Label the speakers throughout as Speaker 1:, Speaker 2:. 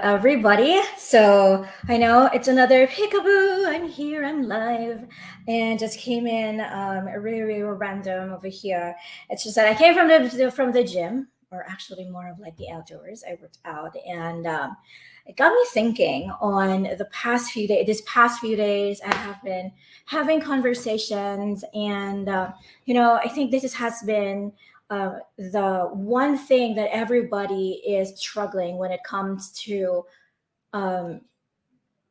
Speaker 1: everybody. So I know it's another peekaboo. I'm here, I'm live, and just came in really random over here. It's just that I came from the gym, or actually more of like the outdoors. I worked out, and it got me thinking on the past few days. This past few days, I have been having conversations, and I think has been the one thing that everybody is struggling when it comes to um,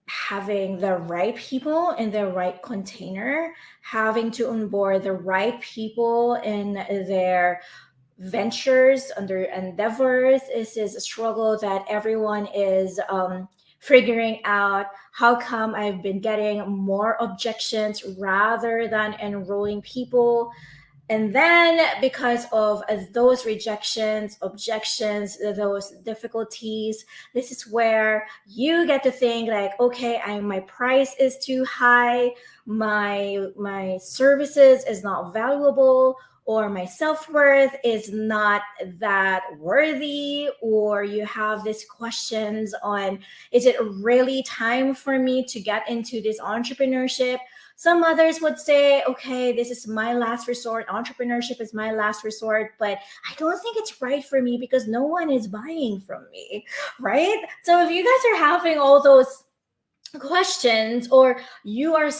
Speaker 1: having the right people in the right container, having to onboard the right people in their ventures, under endeavors. This is a struggle that everyone is figuring out. How come I've been getting more objections rather than enrolling people? And then, because of those rejections, objections, those difficulties, this is where you get to think like, okay, my price is too high, my services is not valuable, or my self-worth is not that worthy, or you have these questions on, is it really time for me to get into this entrepreneurship? Some others would say, okay, this is my last resort. Entrepreneurship is my last resort, but I don't think it's right for me because no one is buying from me, right? So if you guys are having all those questions, or you're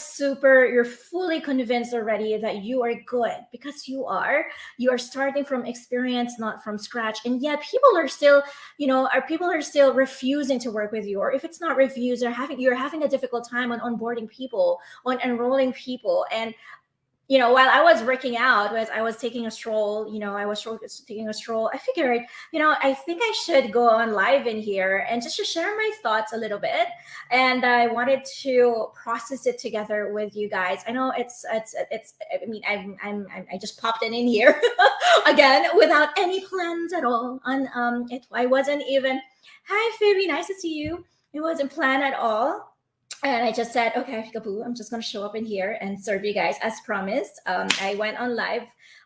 Speaker 1: fully convinced already that you are good, because you are starting from experience, not from scratch, and yet people are still, people are still refusing to work with you, or if it's not refused, you're having a difficult time on onboarding people, on enrolling people. And while I was working out, as I was taking a stroll, taking a stroll, I figured, I think I should go on live in here and just to share my thoughts a little bit. And I wanted to process it together with you guys. I know it's. I mean, I just popped in here again without any plans at all. I wasn't even. Hi, Phoebe. Nice to see you. It wasn't planned at all, and I just said, okay, Kaboo, I'm just going to show up in here and serve you guys as promised. I went on live.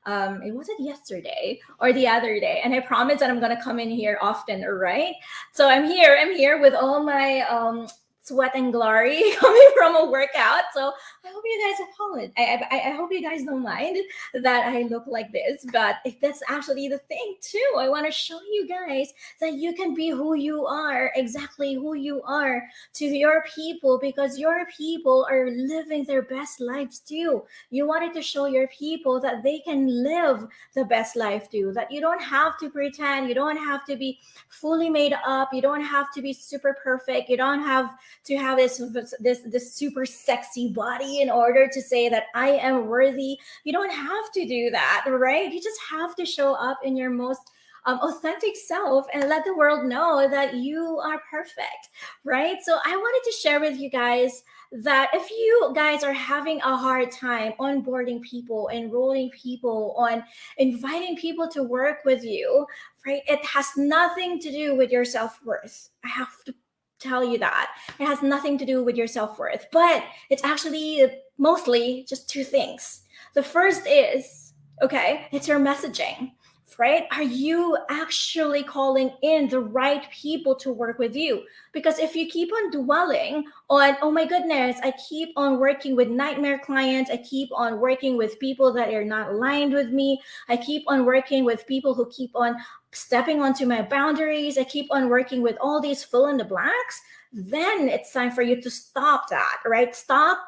Speaker 1: It wasn't yesterday or the other day. And I promised that I'm going to come in here often, right? So I'm here. I'm here with all my sweat and glory coming from a workout. So I hope you guys apologize. I hope you guys don't mind that I look like this. But if that's actually the thing too, I want to show you guys that you can be who you are, exactly who you are, to your people, because your people are living their best lives too. You wanted to show your people that they can live the best life too, that you don't have to pretend, you don't have to be fully made up, you don't have to be super perfect, you don't have to have this super sexy body in order to say that I am worthy. You don't have to do that, right? You just have to show up in your most authentic self and let the world know that you are perfect, right? So I wanted to share with you guys that if you guys are having a hard time onboarding people, enrolling people, on inviting people to work with you, right? It has nothing to do with your self-worth. I have to tell you that. It has nothing to do with your self-worth, but it's actually mostly just two things. The first is, okay, it's your messaging, right? Are you actually calling in the right people to work with you? Because if you keep on dwelling on, oh my goodness, I keep on working with nightmare clients, I keep on working with people that are not aligned with me, I keep on working with people who keep on stepping onto my boundaries, I keep on working with all these fill in the blanks, then it's time for you to stop that, right? Stop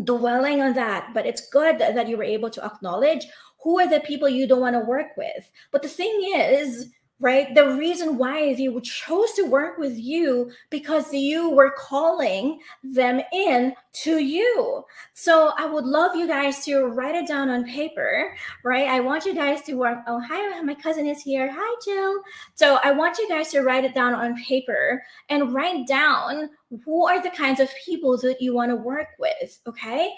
Speaker 1: dwelling on that. But it's good that you were able to acknowledge who are the people you don't want to work with. But the thing is, right, the reason why they chose to work with you, because you were calling them in to you. So I would love you guys to write it down on paper, right? I want you guys to work. Oh, hi, my cousin is here. Hi, Jill. So I want you guys to write it down on paper and write down who are the kinds of people that you want to work with, okay?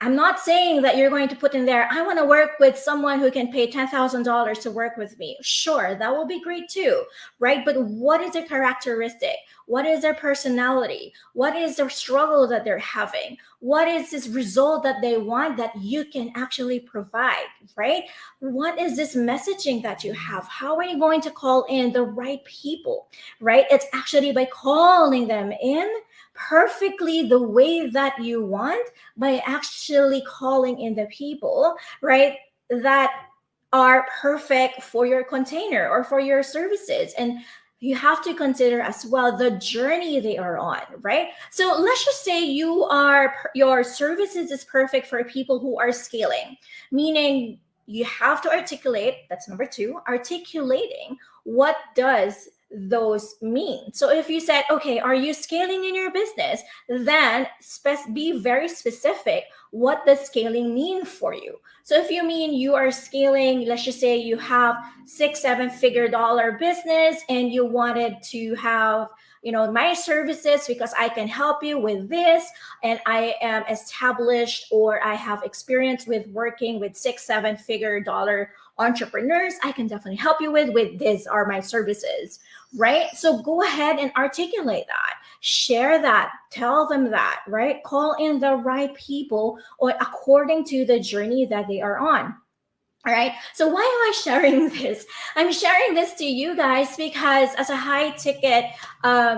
Speaker 1: I'm not saying that you're going to put in there, I want to work with someone who can pay $10,000 to work with me. Sure, that will be great too, right? But what is their characteristic? What is their personality? What is their struggle that they're having? what is this result that they want that you can actually provide, right? What is this messaging that you have? How are you going to call in the right people, right? It's actually by calling them in perfectly the way that you want, by actually calling in the people, right, that are perfect for your container or for your services. And you have to consider as well the journey they are on, right? So let's just say your services is perfect for people who are scaling, meaning you have to articulate, that's number two, articulating what does those mean. So if you said, okay, are you scaling in your business, then be very specific. What does scaling mean for you? So if you mean you are scaling, let's just say you have 6 7 figure dollar business and you wanted to have, my services because I can help you with this, and I am established or I have experience with working with 6 7 figure dollar entrepreneurs, I can definitely help you with these are my services, right? So go ahead and articulate that, share that, tell them that, right? Call in the right people or according to the journey that they are on. All right. So why am I sharing this? I'm sharing this to you guys because as a high ticket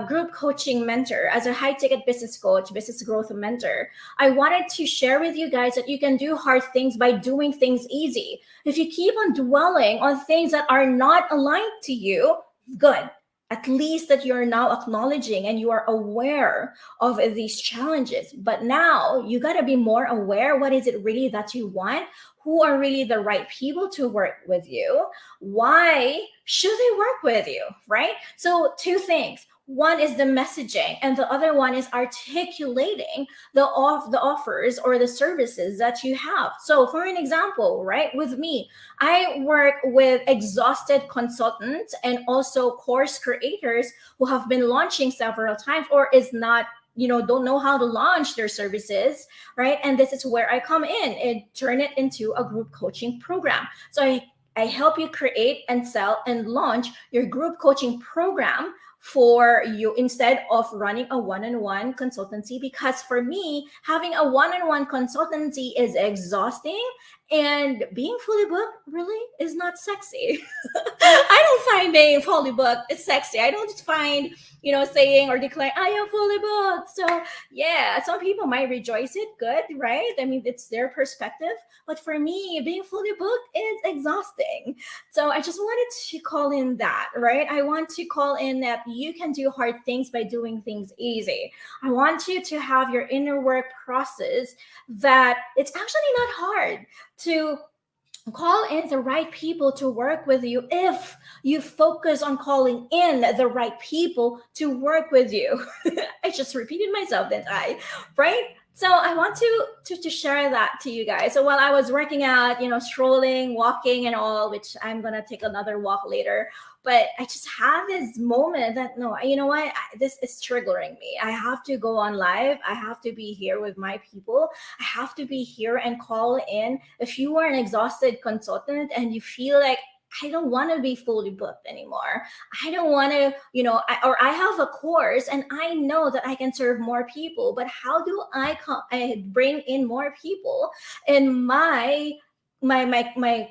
Speaker 1: group coaching mentor, as a high ticket business coach, business growth mentor, I wanted to share with you guys that you can do hard things by doing things easy. If you keep on dwelling on things that are not aligned to you, good. At least that you're now acknowledging and you are aware of these challenges. But now you got to be more aware. What is it really that you want? Who are really the right people to work with you? Why should they work with you, right? So two things. One is the messaging, and the other one is articulating the offers or the services that you have. So for an example, right, with me, I work with exhausted consultants and also course creators who have been launching several times or is not, don't know how to launch their services, right? And this is where I come in and turn it into a group coaching program. So I help you create and sell and launch your group coaching program for you instead of running a one-on-one consultancy, because for me, having a one-on-one consultancy is exhausting and being fully booked really is not sexy. I don't find being fully booked is sexy. I don't find, saying or declaring, I am fully booked. So yeah, some people might rejoice it. Good, right? I mean, it's their perspective. But for me, being fully booked is exhausting. So I just wanted to call in that, right? I want to call in that you can do hard things by doing things easy. I want you to have your inner work process that it's actually not hard to call in the right people to work with you if you focus on calling in the right people to work with you. I just repeated myself, didn't I? Right? So I want to share that to you guys. So while I was working out, strolling, walking and all, which I'm going to take another walk later, but I just had this moment that, no, you know what? This is triggering me. I have to go on live. I have to be here with my people. I have to be here and call in. If you are an exhausted consultant and you feel like, I don't want to be fully booked anymore. I don't want to, or I have a course and I know that I can serve more people, but how do I bring in more people in my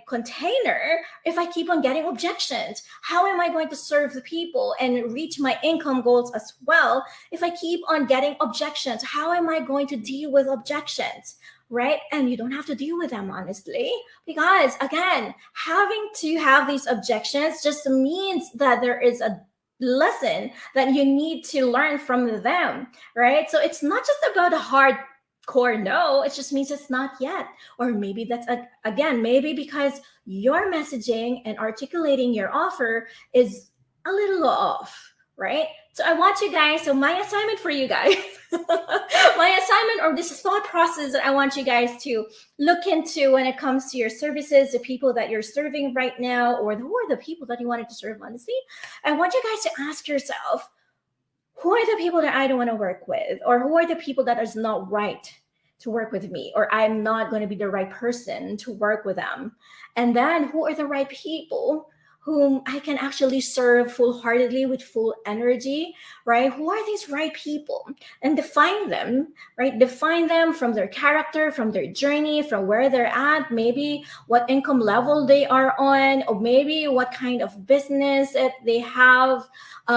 Speaker 1: container if I keep on getting objections? How am I going to serve the people and reach my income goals as well if I keep on getting objections? How am I going to deal with objections? Right? And you don't have to deal with them, honestly, because again, having to have these objections just means that there is a lesson that you need to learn from them, right? So it's not just about a hardcore no, it just means it's not yet. Or maybe that's again, maybe because your messaging and articulating your offer is a little off, right? So I want you guys, so my assignment for you guys, my assignment or this thought process that I want you guys to look into when it comes to your services, the people that you're serving right now, or who are the people that you wanted to serve, honestly. I want you guys to ask yourself, who are the people that I don't want to work with? Or who are the people that is not right to work with me? Or I'm not going to be the right person to work with them? And then who are the right people whom I can actually serve full-heartedly with full energy, right? Who are these right people? And define them, right? Define them from their character, from their journey, from where they're at, maybe what income level they are on, or maybe what kind of business that they have,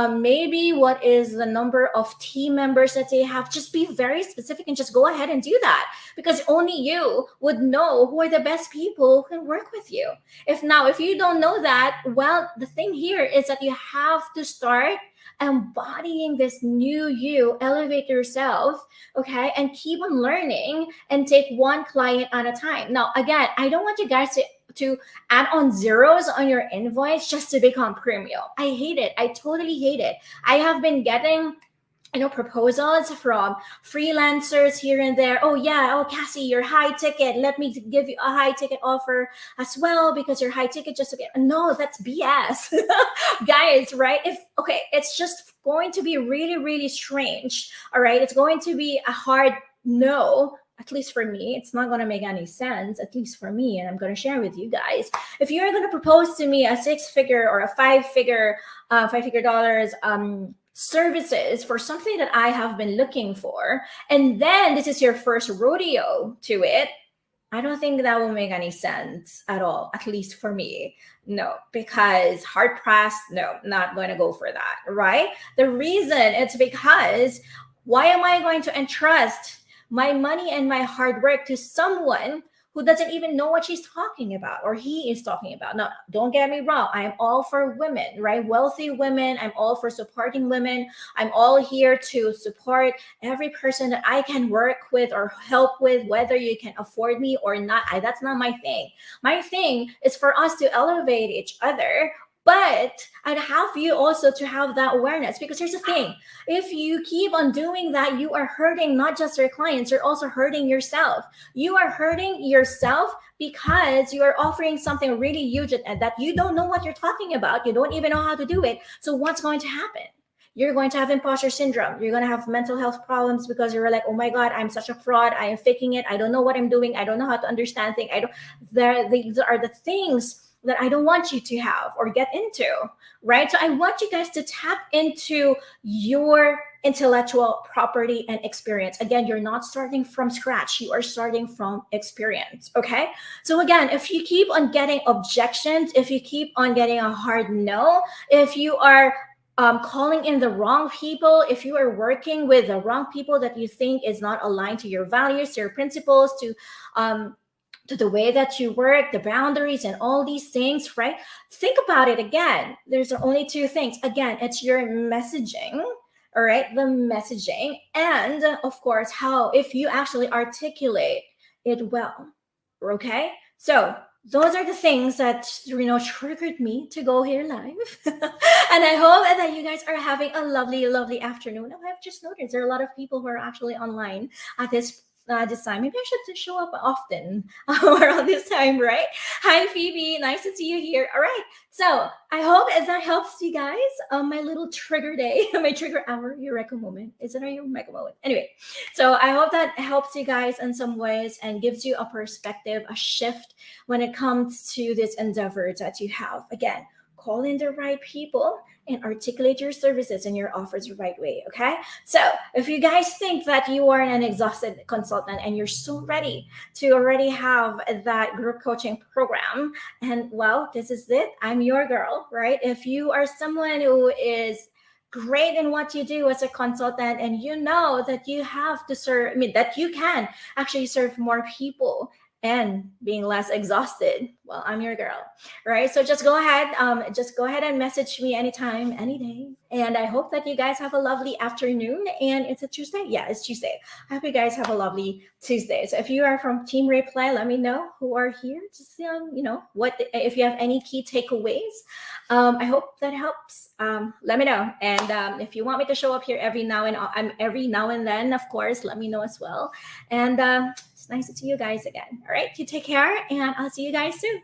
Speaker 1: maybe what is the number of team members that they have. Just be very specific and just go ahead and do that, because only you would know who are the best people who can work with you. If you don't know that, well, the thing here is that you have to start embodying this new you, elevate yourself, okay, and keep on learning and take one client at a time. Now, again, I don't want you guys to add on zeros on your invoice just to become premium. I hate it. I totally hate it. I have been getting proposals from freelancers here and there. Oh yeah, oh Kassy, you're high ticket. Let me give you a high ticket offer as well because you're high ticket just to get. No, that's BS, guys. Right? It's just going to be really, really strange. All right, it's going to be a hard no. At least for me, it's not going to make any sense, at least for me. And I'm going to share with you guys. If you're going to propose to me a 6-figure or a 5-figure dollars, services for something that I have been looking for, and then this is your first rodeo to it, I don't think that will make any sense at all, at least for me. No, because hard pressed, no, not going to go for that, right? The reason it's because why am I going to entrust my money and my hard work to someone who doesn't even know what she's talking about or he is talking about? Now, don't get me wrong. I'm all for women, right? Wealthy women. I'm all for supporting women. I'm all here to support every person that I can work with or help with, whether you can afford me or not. That's not my thing. My thing is for us to elevate each other. But I'd have you also to have that awareness, because here's the thing. If you keep on doing that, you are hurting not just your clients, you're also hurting yourself. You are hurting yourself because you are offering something really huge and that you don't know what you're talking about. You don't even know how to do it. So what's going to happen? You're going to have imposter syndrome. You're going to have mental health problems because you're like, oh my God, I'm such a fraud. I am faking it. I don't know what I'm doing. I don't know how to understand things. These are the things that I don't want you to have or get into, right? So I want you guys to tap into your intellectual property and experience. Again, you're not starting from scratch. You are starting from experience, okay? So again, if you keep on getting objections, if you keep on getting a hard no, if you are calling in the wrong people, if you are working with the wrong people that you think is not aligned to your values, to your principles, to the way that you work, the boundaries and all these things, right? Think about it again. There's only two things. Again, it's your messaging, all right? The messaging, and of course, if you actually articulate it well, okay? So those are the things that, triggered me to go here live. And I hope that you guys are having a lovely, lovely afternoon. I've just noticed there are a lot of people who are actually online at this time. Maybe I should show up often around this time, right? Hi, Phoebe. Nice to see you here. All right. So I hope that helps you guys. My little trigger day, my trigger hour, Eureka moment. Is it a Eureka moment? Anyway, so I hope that helps you guys in some ways and gives you a perspective, a shift when it comes to this endeavor that you have. Again, call in the right people and articulate your services and your offers the right way, okay? So if you guys think that you are an exhausted consultant and you're so ready to already have that group coaching program, and well, this is it. I'm your girl, right? If you are someone who is great in what you do as a consultant and you know that you have to serve, that you can actually serve more people and being less exhausted, well, I'm your girl, right? So just go ahead and message me anytime, any day. And I hope that you guys have a lovely afternoon. And it's a Tuesday. Yeah, it's Tuesday. I hope you guys have a lovely Tuesday. So if you are from Team Reply, let me know who are here. Just if you have any key takeaways. I hope that helps. Let me know. And if you want me to show up here every now and then, of course, let me know as well. And it's nice to see you guys again. All right, you take care, and I'll see you guys soon.